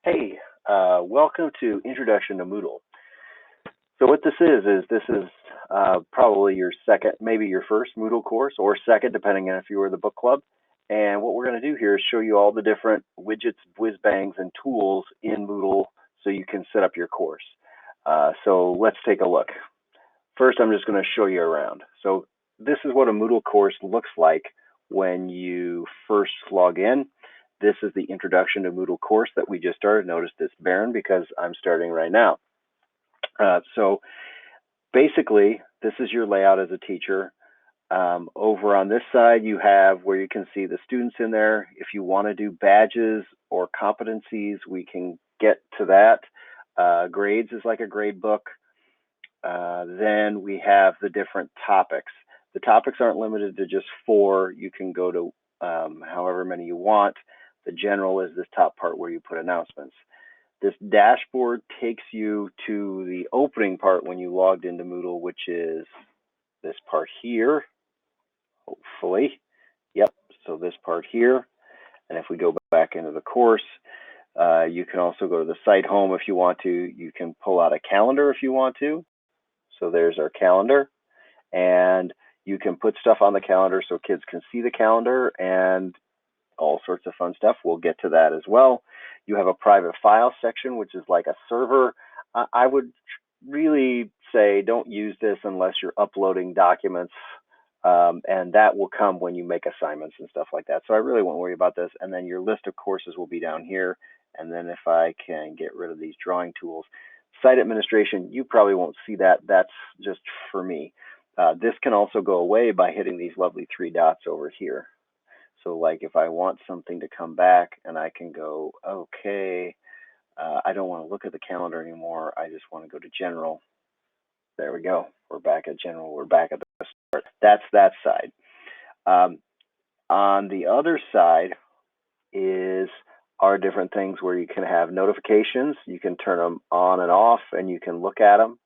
Hey, welcome to Introduction to Moodle. So what this is probably your second, maybe your first Moodle course, or second, depending on if you were the book club. And what we're going to do here is show you all the different widgets, whiz bangs, and tools in Moodle so you can set up your course. So let's take a look. First, I'm just going to show you around. So this is what a Moodle course looks like when you first log in. This is the Introduction to Moodle course that we just started. Notice it's barren because I'm starting right now. So basically, this is your layout as a teacher. Over on this side, you have where you can see the students in there. If you want to do badges or competencies, we can get to that. Grades is like a grade book. Then we have the different topics. The topics aren't limited to just 4. You can go to however many you want. The general is this top part where you put announcements. This dashboard takes you to the opening part when you logged into Moodle, which is this part here, hopefully. Yep, so this part here. And if we go back into the course, you can also go to the site home if you want to. You can pull out a calendar if you want to. So there's our calendar. And you can put stuff on the calendar so kids can see the calendar and all sorts of fun stuff. We'll get to that as well. You have a private file section, which is like a server. I would really say don't use this unless you're uploading documents, and that will come when you make assignments and stuff like that. So I really won't worry about this. And then your list of courses will be down here. And then if I can get rid of these drawing tools, site administration, you probably won't see that. That's just for me. This can also go away by hitting these lovely 3 dots over here. So like if I want something to come back and I can go, okay, I don't want to look at the calendar anymore. I just want to go to general. There we go. We're back at general. We're back at the start. That's that side. On the other side is our different things where you can have notifications. You can turn them on and off and you can look at them.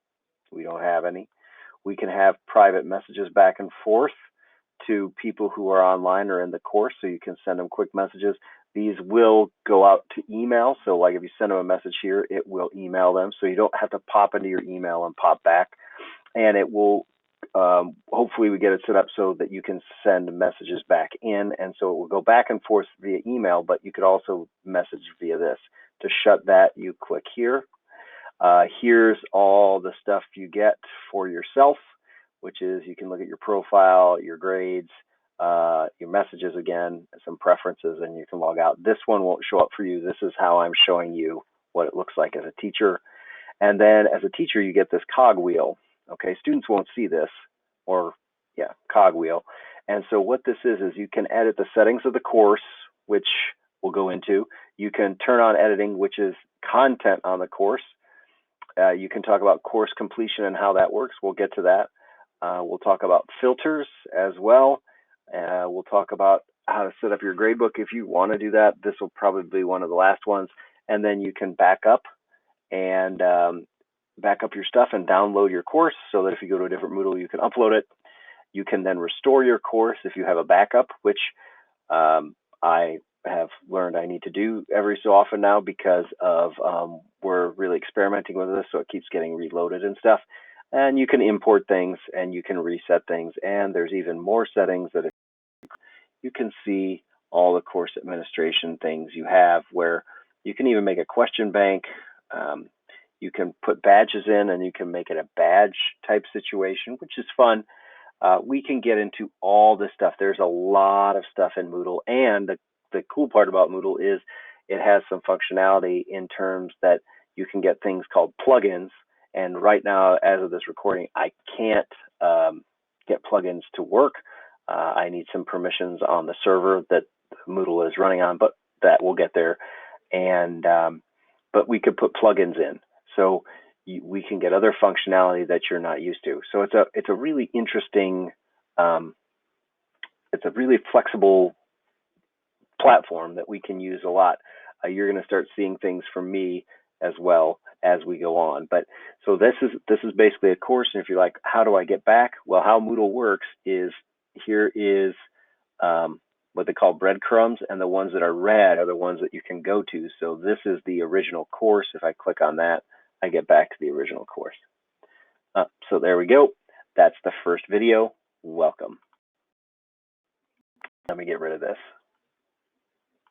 We don't have any. We can have private messages back and forth to people who are online or in the course, so you can send them quick messages. These will go out to email. So like if you send them a message here, it will email them. So you don't have to pop into your email and pop back. And it will, hopefully we get it set up so that you can send messages back in. And so it will go back and forth via email, but you could also message via this. To shut that, you click here. Here's all the stuff you get for yourself, which is you can look at your profile, your grades, your messages again, some preferences, and you can log out. This one won't show up for you. This is how I'm showing you what it looks like as a teacher. And then as a teacher, you get this cogwheel. Okay, students won't see this, or yeah, cogwheel. And so what this is you can edit the settings of the course, which we'll go into. You can turn on editing, which is content on the course. You can talk about course completion and how that works. We'll get to that. We'll talk about filters as well. We'll talk about how to set up your gradebook if you want to do that. This will probably be one of the last ones. And then you can back up and back up your stuff and download your course so that if you go to a different Moodle, you can upload it. You can then restore your course if you have a backup, which I have learned I need to do every so often now because of we're really experimenting with this, so it keeps getting reloaded and stuff. And you can import things and you can reset things, and there's even more settings that you can see all the course administration things you have, where you can even make a question bank. You can put badges in and you can make it a badge type situation, which is fun. We can get into all this stuff. There's a lot of stuff in Moodle, and the cool part about Moodle is it has some functionality in terms that you can get things called plugins. And right now, as of this recording, I can't get plugins to work. I need some permissions on the server that Moodle is running on, but that we'll get there. And but we could put plugins in, so we can get other functionality that you're not used to. So it's a really interesting, it's a really flexible platform that we can use a lot. You're going to start seeing things from me as well as we go on. But so this is basically a course. And if you're like, how do I get back? Well, how Moodle works is here is what they call breadcrumbs, and the ones that are red are the ones that you can go to. So this is the original course. If I click on that, I get back to the original course. So there we go. That's the first video. Welcome. Let me get rid of this.